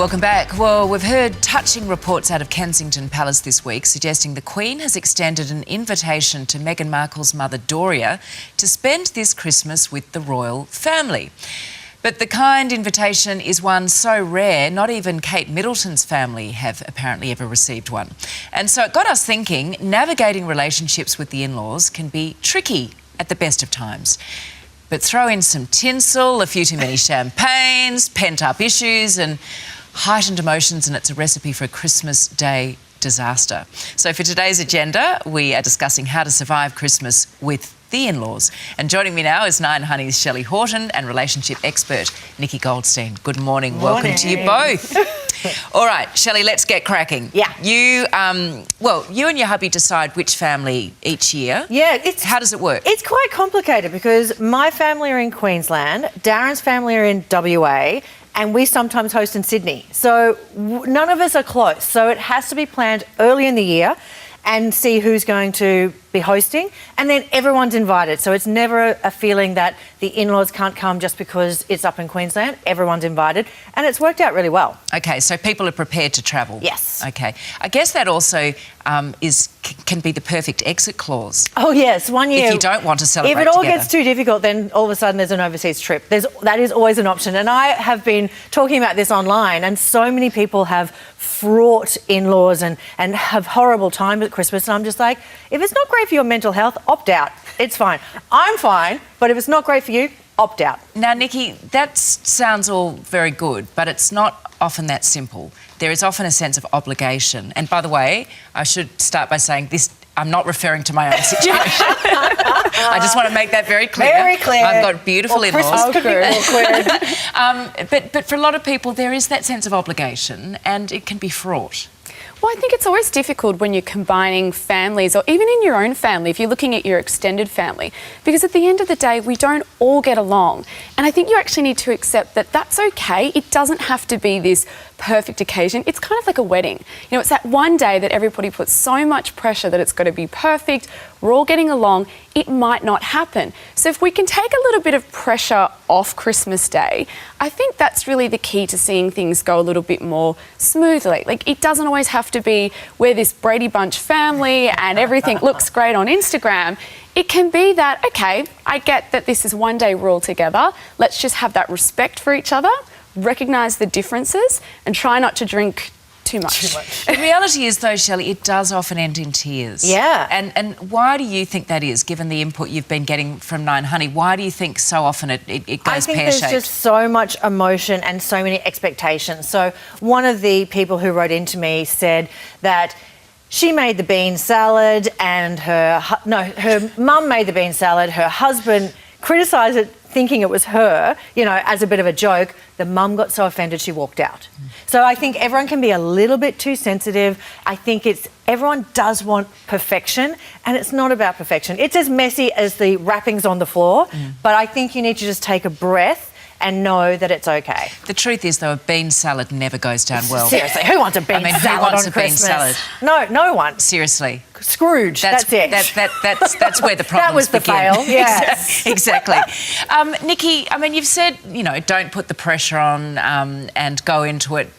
Welcome back. Well, we've heard touching reports out of Kensington Palace this week suggesting the Queen has extended an invitation to Meghan Markle's mother Doria to spend this Christmas with the royal family. But the kind invitation is one so rare, not even Kate Middleton's family have apparently ever received one. And so it got us thinking, navigating relationships with the in-laws can be tricky at the best of times. But throw in some tinsel, a few too many champagnes, pent-up issues and heightened emotions, and it's a recipe for a Christmas Day disaster. So for today's agenda, we are discussing how to survive Christmas with the in-laws. And joining me now is Nine Honey's Shelley Horton and relationship expert Nikki Goldstein. Good morning. Welcome to you both. All right, Shelley, let's get cracking. Yeah. You and your hubby decide which family each year. Yeah. How does it work? It's quite complicated because my family are in Queensland, Darren's family are in WA, and we sometimes host in Sydney. So none of us are close. So it has to be planned early in the year and see who's going to be hosting, and then everyone's invited. So it's never a feeling that the in-laws can't come just because it's up in Queensland. Everyone's invited, and it's worked out really well. Okay, so people are prepared to travel. Yes. Okay. I guess that also can be the perfect exit clause. Oh yes, one year. If you don't want to celebrate If it all together. gets too difficult, then all of a sudden there's an overseas trip. That is always an option. And I have been talking about this online, and so many people have fraught in-laws and have horrible times at Christmas. And I'm just like, if it's not great for your mental health, opt out. It's fine. I'm fine, but if it's not great for you, opt out. Now, Nikki, that sounds all very good, but it's not often that simple. There is often a sense of obligation. And by the way, I should start by saying this, I'm not referring to my own situation. I just want to make that very clear. Very clear. I've got beautiful in-laws. Christmas could be awkward. But for a lot of people, there is that sense of obligation, and it can be fraught. Well, I think it's always difficult when you're combining families, or even in your own family, if you're looking at your extended family, because at the end of the day, we don't all get along. And I think you actually need to accept that that's okay. It doesn't have to be this perfect occasion. It's kind of like a wedding. You know, it's that one day that everybody puts so much pressure that it's got to be perfect, we're all getting along, it might not happen. So if we can take a little bit of pressure off Christmas Day, I think that's really the key to seeing things go a little bit more smoothly. Like, it doesn't always have to be we're this Brady Bunch family and everything looks great on Instagram. It can be that, okay, I get that this is one day we're all together. Let's just have that respect for each other, recognise the differences and try not to drink too much. The reality is, though, Shelley, it does often end in tears. Yeah. And why do you think that is, given the input you've been getting from Nine Honey? Why do you think so often it goes pear-shaped? I think there's just so much emotion and so many expectations. So one of the people who wrote into me said that she made the bean salad and her mum made the bean salad, her husband criticised it thinking it was her, you know, as a bit of a joke. The mum got so offended she walked out. So I think everyone can be a little bit too sensitive. I think everyone does want perfection, and it's not about perfection. It's as messy as the wrappings on the floor, but I think you need to just take a breath and know that it's okay. The truth is, though, a bean salad never goes down well. Seriously, who wants a bean salad who wants on a Christmas? bean salad? No one. Seriously. Scrooge, that's it. That's where the problems That was the begin. fail, yes. Exactly. Nikki, I mean, you've said, you know, don't put the pressure on and go into it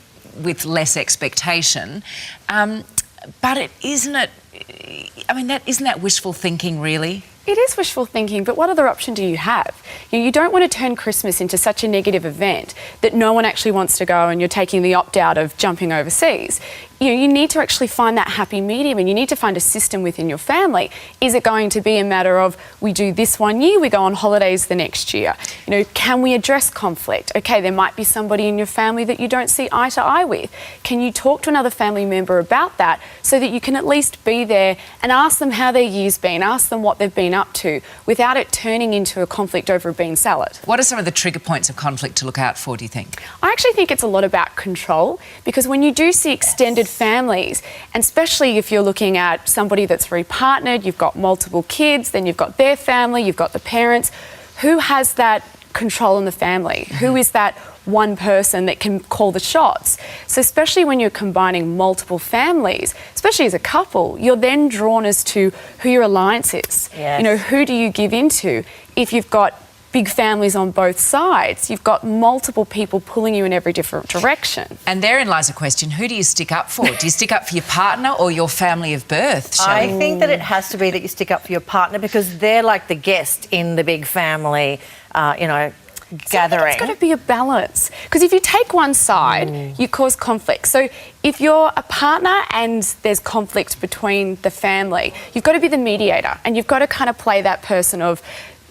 with less expectation. But isn't that wishful thinking, really? It is wishful thinking, but what other option do you have? You don't want to turn Christmas into such a negative event that no one actually wants to go and you're taking the opt-out of jumping overseas. You need to actually find that happy medium, and you need to find a system within your family. Is it going to be a matter of we do this one year, we go on holidays the next year? You know, can we address conflict? Okay, there might be somebody in your family that you don't see eye to eye with. Can you talk to another family member about that so that you can at least be there and ask them how their year's been, ask them what they've been up to, without it turning into a conflict over a bean salad? What are some of the trigger points of conflict to look out for, do you think? I actually think it's a lot about control, because when you do see extended families, and especially if you're looking at somebody that's repartnered, you've got multiple kids, then you've got their family, you've got the parents, who has that control in the family? Who is that one person that can call the shots? So especially when you're combining multiple families, especially as a couple, you're then drawn as to who your alliance is. Yes. You know, who do you give into if you've got big families on both sides. You've got multiple people pulling you in every different direction. And therein lies a question, who do you stick up for? Do you stick up for your partner or your family of birth, I Shelley? think that it has to be that you stick up for your partner because they're like the guest in the big family, gathering. It's got to be a balance. Because if you take one side, you cause conflict. So if you're a partner and there's conflict between the family, you've got to be the mediator and you've got to kind of play that person of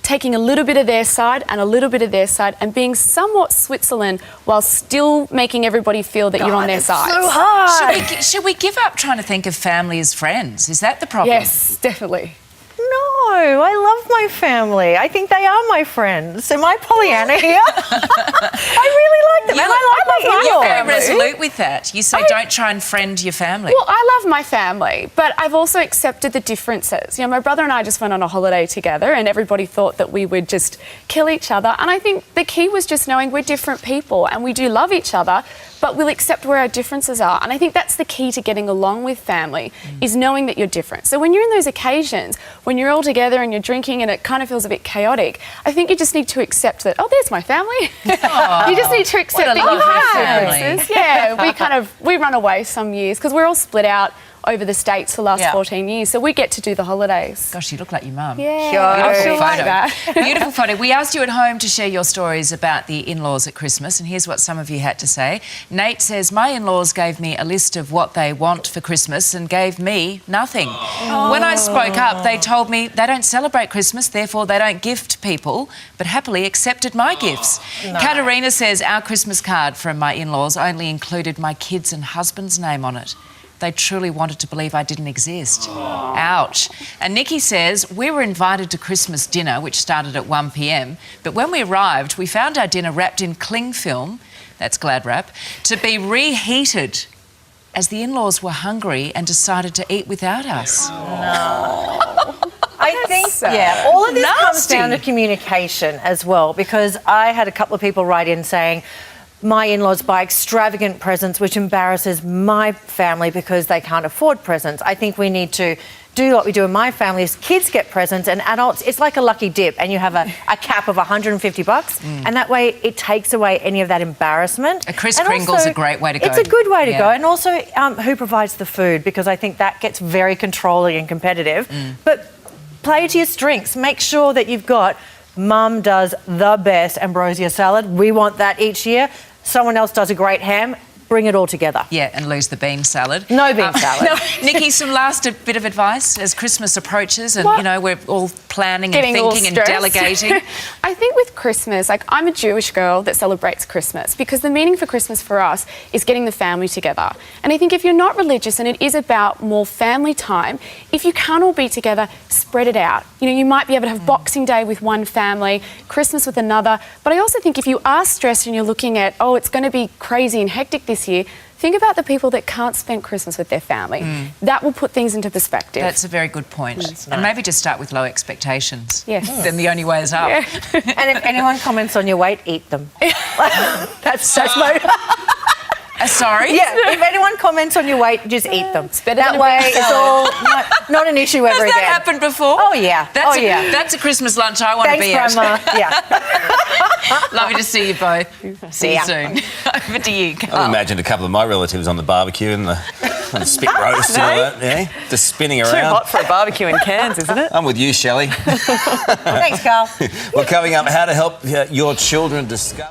taking a little bit of their side and a little bit of their side and being somewhat Switzerland while still making everybody feel that you're on their side. So hard. Should we give up trying to think of family as friends? Is that the problem? Yes, definitely. No, I love my family. I think they are my friends. Am I Pollyanna here? I really like them. And I love my You're very family. resolute with that. You say don't try and friend your family. Well, I love my family, but I've also accepted the differences. You know, my brother and I just went on a holiday together and everybody thought that we would just kill each other. And I think the key was just knowing we're different people and we do love each other, but we'll accept where our differences are. And I think that's the key to getting along with family is knowing that you're different. So when you're in those occasions, when you're all together and you're drinking and it kind of feels a bit chaotic, I think you just need to accept that, oh, there's my family. You just need to accept What a that you lovely have family. differences. Yeah, we run away some years because we're all split out over the States for the last 14 years. So we get to do the holidays. Gosh, you look like your mum. Yeah, Sure. I Beautiful feel like photo. that. Beautiful photo. We asked you at home to share your stories about the in-laws at Christmas, and here's what some of you had to say. Nate says, my in-laws gave me a list of what they want for Christmas and gave me nothing. When I spoke up, they told me they don't celebrate Christmas, therefore they don't gift people, but happily accepted my gifts. Katerina says, our Christmas card from my in-laws only included my kids and husband's name on it. They truly wanted to believe I didn't exist. Ouch. And Nikki says, we were invited to Christmas dinner, which started at 1 p.m, but when we arrived, we found our dinner wrapped in cling film, that's Glad wrap, to be reheated as the in-laws were hungry and decided to eat without us. I think, sad. all of this comes Nasty. down to communication as well, because I had a couple of people write in saying, my in-laws buy extravagant presents, which embarrasses my family because they can't afford presents. I think we need to do what we do in my family is kids get presents and adults, it's like a lucky dip and you have a cap of $150 and that way it takes away any of that embarrassment. A crisp And Pringle's also, a great way to go. It's a good way to Yeah. go. And also who provides the food, because I think that gets very controlling and competitive. But play to your strengths. Make sure that you've got mum does the best ambrosia salad. We want that each year. Someone else does a great ham. Bring it all together. Yeah, and lose the bean salad. No bean salad. Nikki, some last bit of advice as Christmas approaches and, Well, you know, we're all planning and Getting all thinking and stressed. delegating. I think with Christmas, like I'm a Jewish girl that celebrates Christmas because the meaning for Christmas for us is getting the family together. And I think if you're not religious and it is about more family time, if you can't all be together, spread it out. You know, you might be able to have Boxing Day with one family, Christmas with another. But I also think if you are stressed and you're looking at, oh, it's going to be crazy and hectic this year, think about the people that can't spend Christmas with their family. That will put things into perspective. That's a very good point. And maybe just start with low expectations. Yes. Then the only way is up. Yeah. And if anyone comments on your weight, eat them. that's my... Sorry? Yeah, if anyone comments on your weight, just eat them. better That than a way big it's all not an issue ever Has again. that happened before? Oh, yeah. That's Oh, yeah. That's a Christmas lunch I want to Thanks, be at. Grandma. Yeah. Lovely to see you both. See you ya. soon. Over to you, I Carl. imagined a couple of my relatives on the barbecue and the spit roast and all that, yeah, just spinning around. Too hot for a barbecue in Cairns, isn't it? I'm with you, Shelley. Thanks, Carl. Well, coming up, how to help your children discover...